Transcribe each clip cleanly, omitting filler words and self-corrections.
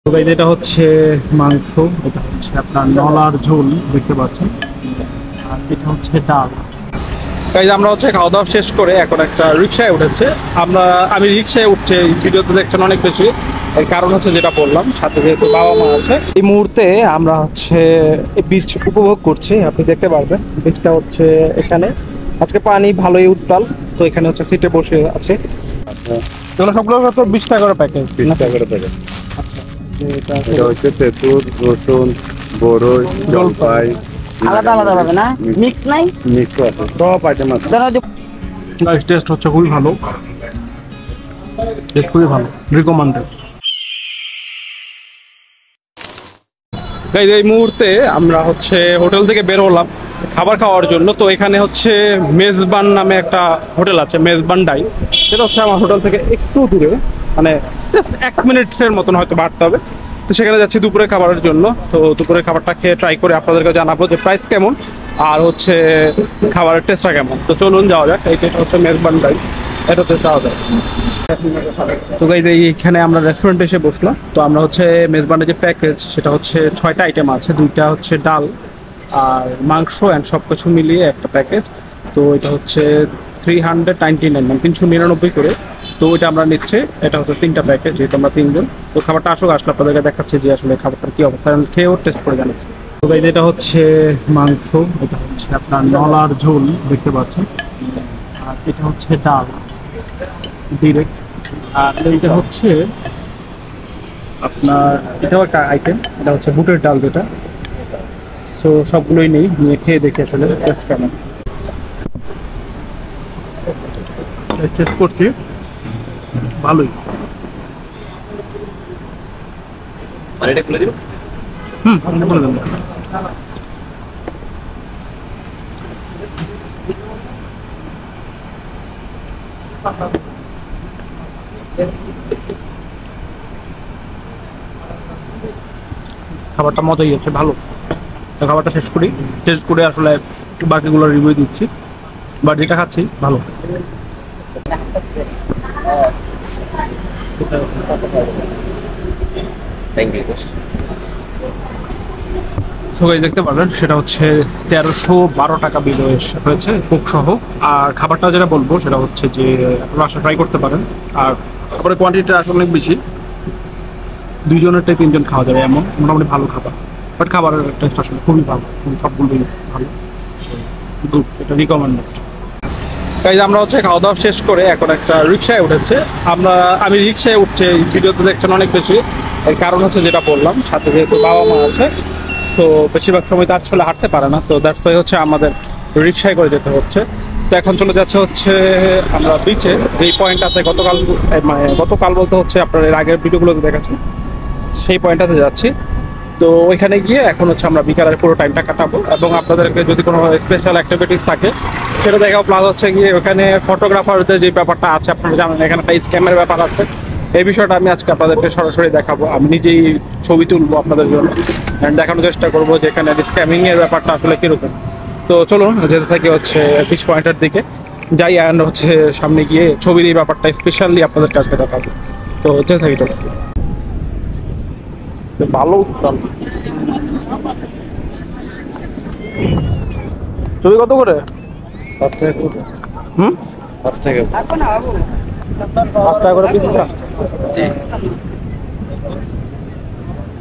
তো গাইস এটা হচ্ছে মাংস, এটা হচ্ছে আপনার নলার ঝোল দেখতে পাচ্ছেন, আর এটা হচ্ছে ডাল। গাইস আমরা হচ্ছে খাওয়া দাওয়া শেষ করে এখন একটা রিকশায় উঠেছে। আমি রিকশায় উঠছে, ভিডিওতে দেখছেন অনেক বেশি। এর কারণ হচ্ছে যেটা বললাম, সাথে যেহেতু বাবা মা আছে। এই মুহূর্তে আমরা হচ্ছে বিচ উপভোগ করছি, আপনি দেখতে পারবেন। বিচটা হচ্ছে এখানে আজকে পানি ভালোই উত্তাল, তো এখানে হচ্ছে সিটে বসে আছে। এগুলো সবগুলো তো 20 টাকা করে প্যাকেজ। 20 টাকা করে প্যাকেজ। এটা হচ্ছে তেঁতুল, রসুন, বড়ই, জলপাই, আলাদা আলাদা পাবে না, মিক্স নাই, মিক্স আছে, সব আইটেম আছে। গাইস টেস্ট হচ্ছে খুবই ভালো, টেস্ট খুবই ভালো, রিকমেন্ডেড। গাইস এই মুহূর্তে আমরা হচ্ছে হোটেল থেকে বের হলাম খাবার খাওয়ার জন্য। তো এখানে হচ্ছে মেজবান নামে একটা হোটেল আছে, মেজবান ডাই। সেটা হচ্ছে আমার হোটেল থেকে একটু দূরে, মানে জাস্ট 1 মিনিটের মতন হয়তো বাড়তে হবে। তো সেখানে যাচ্ছি দুপুরে খাবারের জন্য। তো দুপুরের খাবারটা খেয়ে ট্রাই করে আপনাদেরকে জানাবো যে প্রাইস কেমন আর হচ্ছে খাবারের টেস্টটা কেমন। তো চলুন যাওয়া যাক। এইটা হচ্ছে মেজবান ডাই, এটাতে যাওয়া যায়। তো গাইস এইখানে আমরা রেস্টুরেন্টে এসে বসলাম। তো আমরা হচ্ছে মেজবানের যে প্যাকেজ সেটা হচ্ছে 6টা আইটেম আছে, 2টা হচ্ছে ডাল আর মাংস অ্যান্ড সব কিছু মিলিয়ে একটা প্যাকেজ। তো এটা হচ্ছে 399, মানে 399 করে। তো ওইটা আমরা নিচ্ছে, এটা হচ্ছে 3টা প্যাকেজ, যেহেতু আমরা 3 জন। তো খাবারটা আসলে আপনাদেরকে দেখাচ্ছি যে আসলে খাবারটার কী অবস্থা, খেয়েও টেস্ট করে জানাচ্ছি। তো গাইস এটা হচ্ছে মাংস, এটা হচ্ছে আপনার নলার ঝোল দেখতে পাচ্ছেন, আর এটা হচ্ছে ডাল ডিরেক্ট, আর এইটা হচ্ছে আপনার এটাও একটা আইটেম, এটা হচ্ছে বুটের ডাল যেটা। সো সবগুলোই নেই, নিয়ে খেয়ে দেখি আসলে টেস্ট কেমন। টেস্ট করছি ভালোই। এটা খুলে দিন। বলে দেন। খাবারটা মজাই আছে, ভালো। তো খাবারটা শেষ করি, টেস্ট করে আসলে বাকিগুলো রিভিউ দিচ্ছি। বাট যেটা খাচ্ছি ভালো। সো গাইস দেখতে পারবেন সেটা হচ্ছে 1312 টাকা বিল হয়েছে কোক সহ। আর খাবারটা যেটা বলবো সেটা হচ্ছে যে আপনারা আসলে ট্রাই করতে পারেন। আর খাবারের কোয়ান্টিটিটা আসলে অনেক বেশি, 2 জনেরটাই 3 জন খাওয়া যাবে এমন মোটামুটি ভালো খাবার। বাট খাবারের টেস্ট আসলে খুবই ভালো, সবগুলোই ভালো, গুড, এটা রিকমেন্ডেড। গাইস আমরা হচ্ছে খাওয়া দাওয়া শেষ করে এখন একটা রিকশায় উঠেছে। আমি রিকশায় উঠছে, ভিডিওতে দেখছেন অনেক বেশি। এর কারণ হচ্ছে যেটা বললাম, সাথে যেহেতু বাবা মা আছে। সো বেশিরভাগ সময় তো আসলে হাঁটতে পারে না, তো দ্যাটস ওয়াই হচ্ছে আমাদের রিকশায় করে যেতে হচ্ছে। তো এখন চলে যাচ্ছে হচ্ছে আমরা বিচে, এই পয়েন্টটাতে গতকাল বলতে হচ্ছে আপনার এর আগের ভিডিওগুলোতে দেখাচ্ছি, সেই পয়েন্টটাতে যাচ্ছি। তো ওইখানে গিয়ে এখন হচ্ছে আমরা বিকালের পুরো টাইমটা কাটাবো, এবং আপনাদেরকে যদি কোনো স্পেশাল অ্যাক্টিভিটিস থাকে সেটা দেখাও। প্লাস হচ্ছে গিয়ে ওখানে ফটোগ্রাফারদের যে ব্যাপারটা আছে, আপনারা জানেন এখানে একটা স্ক্যামের ব্যাপার আছে। এই বিষয়টা আমি আজকে আপনাদেরকে সরাসরি দেখাবো। আমি নিজেই ছবি তুলবো আপনাদের জন্য, দেখানোর চেষ্টা করবো যে এখানে স্ক্যামিংয়ের ব্যাপারটা আসলে কীরকম। তো চলুন যেতে থাকি হচ্ছে বিচ পয়েন্টের দিকে যাই, অ্যান্ড হচ্ছে সামনে গিয়ে ছবির এই ব্যাপারটা স্পেশালি আপনাদের কাছে দেখাবো। তো যেতে থাকি, চলো। ভালো উত্তম ছবি কত করে? 5 টাকা করে। 5 টাকা। 5 টাকা করে পিস? জি।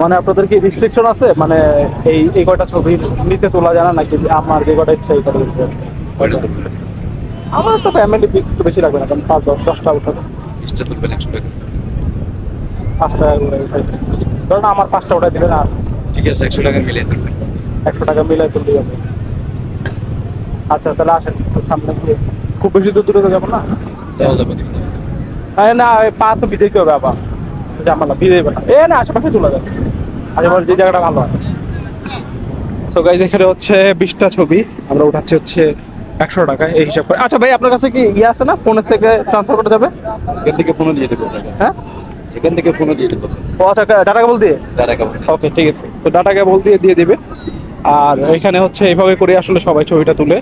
মানে আপনাদের কি রেস্ট্রিকশন আছে, মানে এই কয়টা ছবি নিতে তোলা জানা নাকি আমার যে কয়টা ইচ্ছা এই কয়টা দিতে? আমার তো ফ্যামিলি একটু বেশি লাগবে না, কারণ 5-10টা উঠাবে। 20টা তুলবেন 100 টাকা। 5 টাকা করে ধরেন আমার 5টা উঠাই দিবেন, আর ঠিক আছে 100 টাকা মিলিয়ে তুলবেন। 100 টাকা মিলাই তুলতে যাবে। আচ্ছা তাহলে আসেন, সামনে গিয়ে খুব বেশি দূরে তো যাবো না। যাওয়া যাবে না, পা তো ভিজাইতে হবে আবার, জামালা ভিজাইবে না। না আশেপাশে তোলা যাবে, আশেপাশে যে জায়গাটা ভালো হয়। সো গাইস এখানে হচ্ছে 20টা ছবি আমরা উঠাচ্ছি হচ্ছে 100 টাকায় এই হিসাব করে। আচ্ছা ভাই আপনার কাছে কি ইয়ে আছে না, ফোনের থেকে ট্রান্সফার করা যাবে? এখান থেকে ফোনও দিয়ে দেবো। হ্যাঁ এখান থেকে ফোনও দিয়ে দেবো। ও আচ্ছা, ডাটা কেবল দিয়ে? Data cable. ওকে ঠিক আছে, তো ডাটা কেবল দিয়ে দিবে। আর এখানে হচ্ছে এইভাবে করে আসলে সবাই ছবিটা তুলে।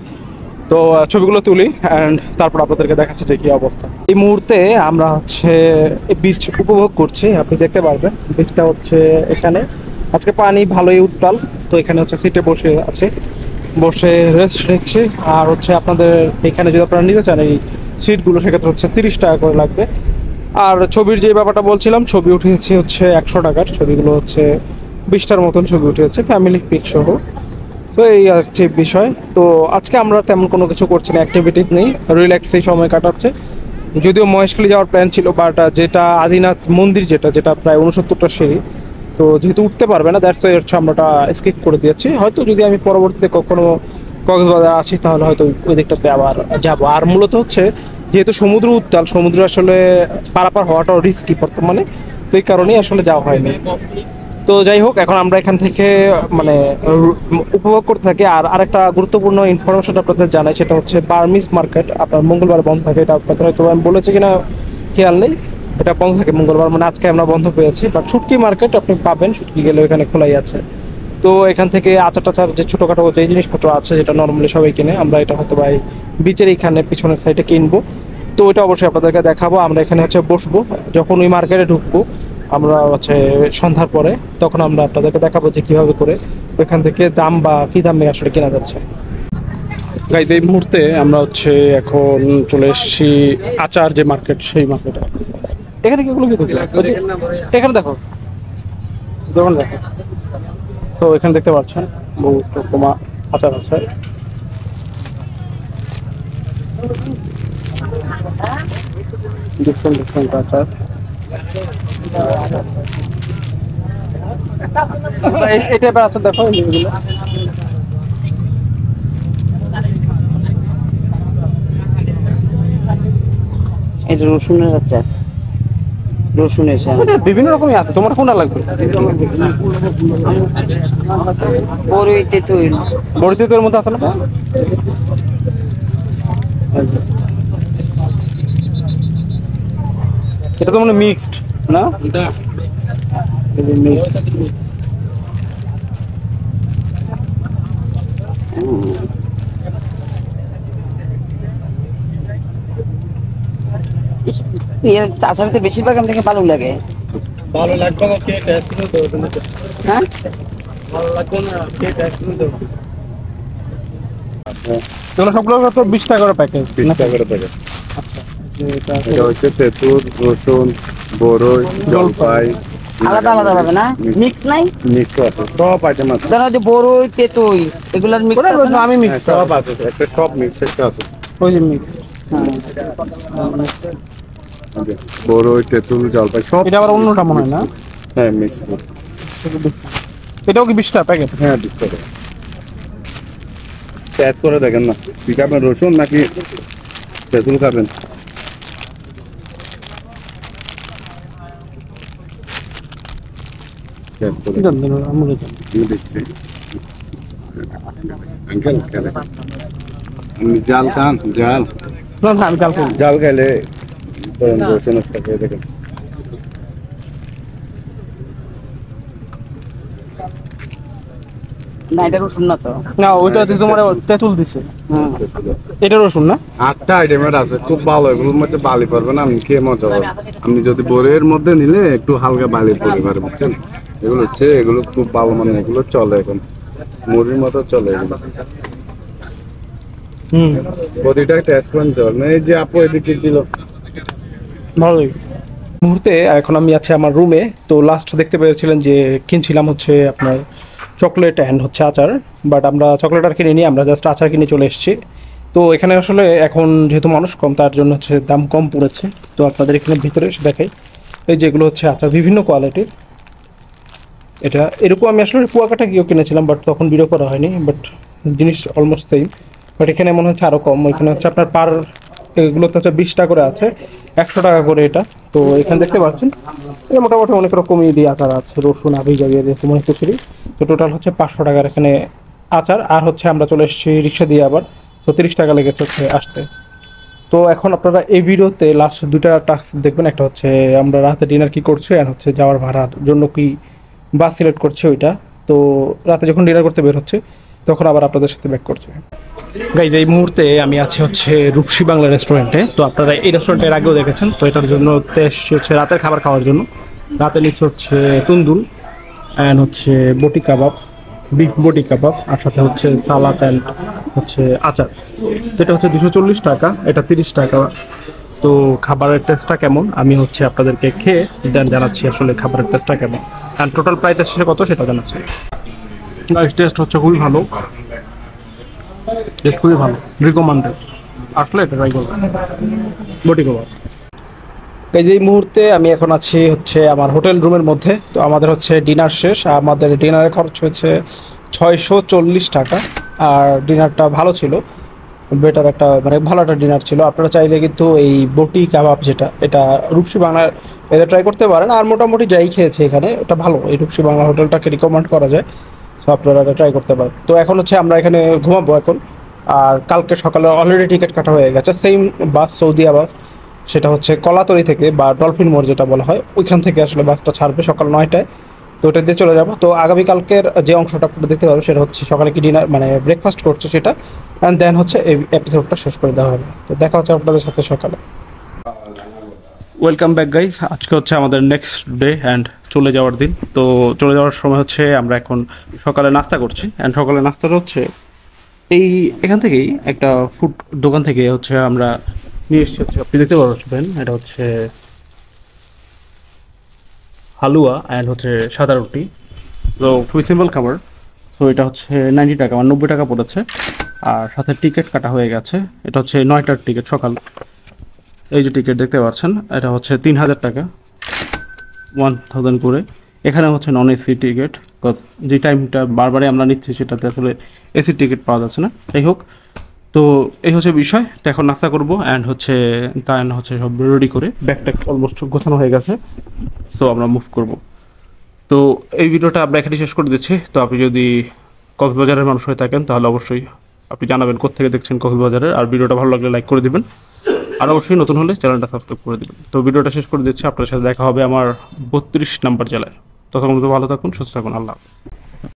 তো ছবিগুলো তুলি অ্যান্ড তারপর আপনাদেরকে দেখাচ্ছি যে কী অবস্থা। এই মুহূর্তে আমরা হচ্ছে বিচ উপভোগ করছি, আপনি দেখতে পারবেন বিচটা হচ্ছে এখানে। আজকে পানি ভালোই উত্তাল, তো এখানে হচ্ছে সিটে বসে আছে, বসে রেস্ট নিচ্ছি। আর হচ্ছে আপনাদের এখানে যদি আপনারা নিতে চান এই সিটগুলো, সেক্ষেত্রে হচ্ছে 30 টাকা করে লাগবে। আর ছবির যে ব্যাপারটা বলছিলাম, ছবি উঠিয়েছি হচ্ছে 100 টাকার, ছবিগুলো হচ্ছে 20টার মতন ছবি উঠিয়েছে ফ্যামিলি পিক সহ। তো এই আর কি বিষয়। তো আজকে আমরা তেমন কোনো কিছু করছি না, অ্যাক্টিভিটিস নেই, রিল্যাক্সেই সময় কাটাচ্ছে। যদিও মহেশখালী যাওয়ার প্ল্যান ছিল, বাট যেটা আদিনাথ মন্দির যেটা প্রায় 69টা সিঁড়ি, তো যেহেতু উঠতে পারবে না, দ্যাটস ওয়াই হচ্ছে আমরা ওটা স্কিপ করে দিয়েছি। হয়তো যদি আমি পরবর্তীতে কখনো কক্সবাজার আসি তাহলে হয়তো ওই দিকটাতে আবার যাবো। আর মূলত হচ্ছে যেহেতু সমুদ্র উত্তাল, সমুদ্র আসলে পারাপার হওয়াটাও রিস্কি বর্তমানে, তো এই কারণেই আসলে যাওয়া হয়নি। তো যাই হোক, এখন আমরা এখান থেকে মানে উপভোগ করতে থাকি। আর আরেকটা গুরুত্বপূর্ণ ইনফরমেশন আপনাদের জানাই, সেটা হচ্ছে বার্মিজ মার্কেট আপনার মঙ্গলবার বন্ধ থাকে। এটা আপনাদের হয়তো আমি বলেছি কিনা খেয়াল নেই, এটা বন্ধ থাকে মঙ্গলবার, মানে আজকে আমরা বন্ধ পেয়েছি। বাট শুটকি মার্কেট আপনি পাবেন, শুটকি গেলে এখানে খোলাই আছে। তো এখান থেকে আচার টাচার যে ছোটোখাটো যে জিনিসপত্র আছে, যেটা নর্মালি সবাই কিনে, আমরা এটা হয়তো ভাই বিচের এইখানে পিছনের সাইডে কিনবো। তো ওইটা অবশ্যই আপনাদেরকে দেখাবো। আমরা এখানে হচ্ছে বসবো, যখন ওই মার্কেটে ঢুকবো আমরা হচ্ছে সন্ধ্যার পরে, তখন আমরা আপনাদেরকে দেখাবো যে কীভাবে করে ওইখান থেকে দাম বা কী দামে আসলে কেনা যাচ্ছে। গাইজ এই মুহূর্তে আমরা হচ্ছে এখন চলে এসেছি আচার যে মার্কেট, সেই মার্কেটে। এখানে কিগুলো কি দেখো, এখানে দেখো, দেখুন দেখো। তো এখানে দেখতে পাচ্ছেন বহু রকম আচার আছে। ডিফারেন্ট আচার। এই টাইপের আচার দেখো, এগুলো এটা রসুনের আচার, রসুনের বিভিন্ন রকমই আছে, তোমার কোনটা লাগবে? বড়ই তেঁতুল, বড়ি তেঁতুলের মধ্যে আছে না? এটা তো মানে মিক্সড না? চাষাতে বেশিরভাগ আমাকে ভালো লাগে। ভালো লাগবে না, কে টেস্ট করে দেবো? হ্যাঁ, ভালো লাগবে না, কে টেস্ট করে দেবো? এগুলো সবগুলো তো 20 টাকা করে প্যাকেজ। 20 টাকা করে প্যাকেট। এটা এটা হচ্ছে তেঁতুল, রসুন, বড়ই, জলপাই, আলাদা আলাদা পাবে না, মিক্স নাই। মিক্স আছে, সব আইটেম আছে। ধরো যে বড়ই তেঁতুল এগুলোর মিক্স আছে না? আমি মিক্স সব আছে, একটা সব মিক্স একটা আছে। ওই যে মিক্স। বড়ই, তেঁতুল, জলপাই সব। এটা আবার অন্যটা মনে হয় না? হ্যাঁ মিক্স। এটাও কি 20 টাকা প্যাকেট? হ্যাঁ 20 টাকা। টেস্ট করে দেখেন না, কি খাবেন, রসুন নাকি তেঁতুল খাবেন? টেস্ট করে আমি দেখছি। আঙ্কেল খেলে আপনি জাল খান? জাল না না, আমি কালকে জাল খাইলে রসুন একটা খেয়ে দেখেন। না, এটা রসুন না তো। না, ওইটা তোমার তেঁতুল দিছে। এটা রসুন না? 8টা আইটেমের আছে, খুব ভালো। এগুলোর মধ্যে বালি পারবে না, আপনি খেয়ে মজা পাবেন। আপনি যদি বড়ের মধ্যে নিলে একটু হালকা বালি পড়ে পারে, বুঝছেন? এগুলো খুব ভালো, মানে এগুলো চলে এখন মুড়ির মতো চলে এগুলো। প্রতিটা টেস্ট করে নিতে পারবেন। এই যে আপু এদিকে ছিল ভালোই। মুহূর্তে এখন আমি আছি আমার রুমে। তো লাস্ট দেখতে পেয়েছিলেন যে কিনছিলাম হচ্ছে আপনার চকলেট অ্যান্ড হচ্ছে আচার, বাট আমরা চকলেট আর কিনে নিই, আমরা জাস্ট আচার কিনে চলে এসেছি। তো এখানে আসলে এখন যেহেতু মানুষ কম, তার জন্য হচ্ছে দাম কম পড়েছে। তো আপনাদের এখানে ভিতরে এসে দেখাই, এই যেগুলো হচ্ছে আচার বিভিন্ন কোয়ালিটির। এটা এরকম আমি আসলে কুয়াকাটা গিয়েও কিনেছিলাম, বাট তখন ভিডিও করা হয়নি, বাট জিনিস অলমোস্ট সেম। বাট এখানে মনে হচ্ছে আরও কম। এখানে হচ্ছে আপনার পার এগুলোতে হচ্ছে 20 টাকা করে আছে, 100 টাকা করে এটা। তো এখানে দেখতে পাচ্ছেন এটা মোটামুটি অনেক রকমই দিয়ে আচার আছে, রসুন আবি জাবিয়ে দিয়ে মনে হচ্ছে। তো টোটাল হচ্ছে 500 টাকার এখানে আচার। আর হচ্ছে আমরা চলে এসেছি রিক্সা দিয়ে আবার, তো 30 টাকা লেগেছে হচ্ছে আসতে। তো এখন আপনারা এই ভিডিওতে লাস্ট 2টা টাস্ক দেখবেন, একটা হচ্ছে আমরা রাতে ডিনার কি করছি, আর হচ্ছে যাওয়ার ভাড়ার জন্য কি বাস সিলেক্ট করছে ওইটা। তো রাতে যখন ডিনার করতে বের হচ্ছে তখন আবার আপনাদের সাথে ব্যাক করছি। গাইজ এই মুহূর্তে আমি আছি হচ্ছে রূপসী বাংলা রেস্টুরেন্টে। তো আপনারা এই রেস্টুরেন্টের আগেও দেখেছেন। তো এটার জন্য এসেছি হচ্ছে রাতের খাবার খাওয়ার জন্য। রাতে নিচ্ছে হচ্ছে তুন্দুল অ্যান্ড হচ্ছে বটি কাবাব, বিফ বটি কাবাব, আর সাথে হচ্ছে সালাদ অ্যান্ড হচ্ছে আচার। যেটা হচ্ছে 240 টাকা, এটা 30 টাকা। তো খাবারের টেস্টটা কেমন আমি হচ্ছে আপনাদেরকে খেয়ে দেন জানাচ্ছি আসলে খাবারের টেস্টটা কেমন, অ্যান্ড টোটাল প্রাইস এসেছে কত সেটা জানাচ্ছি। টেস্ট হচ্ছে খুবই ভালো, টেস্ট খুবই ভালো, রিকমান্ডেড, আসলে এটা ট্রাই করবেন বটি কাবাব। এই যে এই মুহূর্তে আমি এখন আছি হচ্ছে আমার হোটেল রুমের মধ্যে। তো আমাদের হচ্ছে ডিনার শেষ, আমাদের ডিনারের খরচ হয়েছে 640 টাকা। আর ডিনারটা ভালো ছিল, বেটার একটা মানে ভালো একটা ডিনার ছিল। আপনারা চাইলে কিন্তু এই বটি কাবাব যেটা, এটা রূপসী বাংলার এদের ট্রাই করতে পারেন। আর মোটামুটি যাই খেয়েছে এখানে, এটা ভালো, এই রূপসী বাংলা হোটেলটাকে রিকমেন্ড করা যায়। সো আপনারা এটা ট্রাই করতে পারেন। তো এখন হচ্ছে আমরা এখানে ঘুমাবো এখন। আর কালকে সকালে অলরেডি টিকিট কাটা হয়ে গেছে, সেম বাস, সৌদিয়া বাস, সেটা হচ্ছে কলাতলি থেকে বা ডলফিন মোড় যেটা বলা হয়, ওইখান থেকে আসলে বাসটা ছাড়বে সকাল 9টায়। তো ওটা দিয়ে চলে যাব। তো আগামীকালকের যে অংশটা আপনারা দেখতে পাবেন সেটা হচ্ছে সকালে কি ডিনার মানে ব্রেকফাস্ট করছে সেটা, অ্যান্ড দেন হচ্ছে এই এপিসোডটা শেষ করে দেওয়া হবে। তো দেখা হচ্ছে আপনাদের সাথে সকালে। ওয়েলকাম ব্যাক গাইজ, আজকে হচ্ছে আমাদের নেক্সট ডে অ্যান্ড চলে যাওয়ার দিন। তো চলে যাওয়ার সময় হচ্ছে আমরা এখন সকালে নাস্তা করছি, অ্যান্ড সকালে নাস্তাটা হচ্ছে এখান থেকেই একটা ফুড দোকান থেকে হচ্ছে আমরা নিয়ে এসেছি হচ্ছে, আপনি দেখতে পাচ্ছেন এটা হচ্ছে হালুয়া অ্যান্ড হচ্ছে সাদা রুটি। তো খুবই সিম্পল খাবার। তো এটা হচ্ছে 90 টাকা, মানে 90 টাকা পড়েছে। আর সাথে টিকিট কাটা হয়ে গেছে, এটা হচ্ছে 9টার টিকিট সকাল। এই যে টিকিট দেখতে পাচ্ছেন, এটা হচ্ছে 3000 টাকা, 1000 করে। এখানে হচ্ছে নন এসি টিকিট, যে টাইমটা বারবারই আমরা নিচ্ছি সেটাতে আসলে এসি টিকিট পাওয়া যাচ্ছে না। যাই হোক, তো এই হচ্ছে বিষয়। তো এখন নাস্তা করবো অ্যান্ড হচ্ছে সব রেডি করে ব্যাগটা অলমোস্ট গোছানো হয়ে গেছে। সো আমরা মুভ করব। তো এই ভিডিওটা আমরা এখানে শেষ করে দিচ্ছি। তো আপনি যদি কক্সবাজারের মানুষ হয়ে থাকেন তাহলে অবশ্যই আপনি জানাবেন কোত্থেকে দেখছেন কক্সবাজারের। আর ভিডিওটা ভালো লাগলে লাইক করে দিবেন, আর অবশ্যই নতুন হলে চ্যানেলটা সাবস্ক্রাইব করে দিবেন। তো ভিডিওটা শেষ করে দিচ্ছি, আপনার সাথে দেখা হবে আমার 32 নম্বর জেলায়। ততক্ষণ ভালো থাকুন, সুস্থ থাকুন, আল্লাহ হাফেজ।